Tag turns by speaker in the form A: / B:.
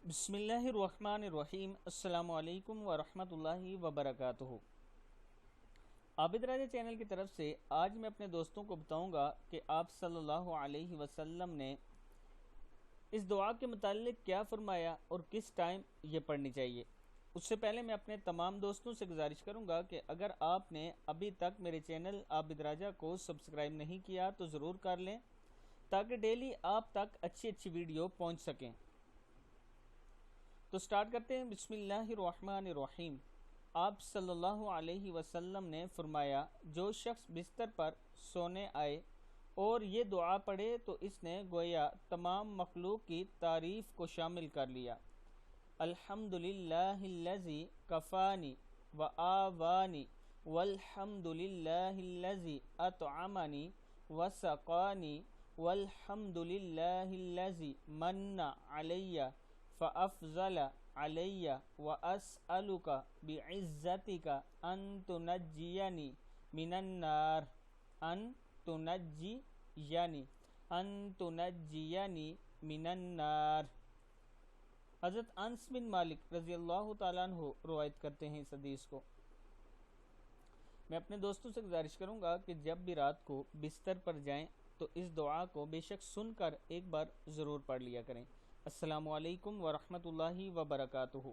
A: بسم اللہ الرحمن الرحیم۔ السلام علیکم ورحمۃ اللہ وبرکاتہ۔ عابد راجہ چینل کی طرف سے آج میں اپنے دوستوں کو بتاؤں گا کہ آپ صلی اللہ علیہ وسلم نے اس دعا کے متعلق کیا فرمایا اور کس ٹائم یہ پڑھنی چاہیے۔ اس سے پہلے میں اپنے تمام دوستوں سے گزارش کروں گا کہ اگر آپ نے ابھی تک میرے چینل عابد راجہ کو سبسکرائب نہیں کیا تو ضرور کر لیں تاکہ ڈیلی آپ تک اچھی ویڈیو پہنچ سکیں۔ تو سٹارٹ کرتے ہیں۔ بسم اللہ الرحمن الرحیم۔ آپ صلی اللہ علیہ وسلم نے فرمایا، جو شخص بستر پر سونے آئے اور یہ دعا پڑھے تو اس نے گویا تمام مخلوق کی تعریف کو شامل کر لیا۔ الحمدللہ الذی کفانی وآوانی والحمدللہ الذی اطعمنی وسقانی والحمدللہ الذی من علی فأفضل علی وأسألک بعزتک ان تنجینی من النار من النار۔ حضرت انس بن مالک رضی اللہ تعالیٰ عنہ روایت کرتے ہیں اس حدیث کو۔ میں اپنے دوستوں سے گزارش کروں گا کہ جب بھی رات کو بستر پر جائیں تو اس دعا کو بے شک سن کر ایک بار ضرور پڑھ لیا کریں۔ السلام علیکم ورحمۃ اللہ وبرکاتہ۔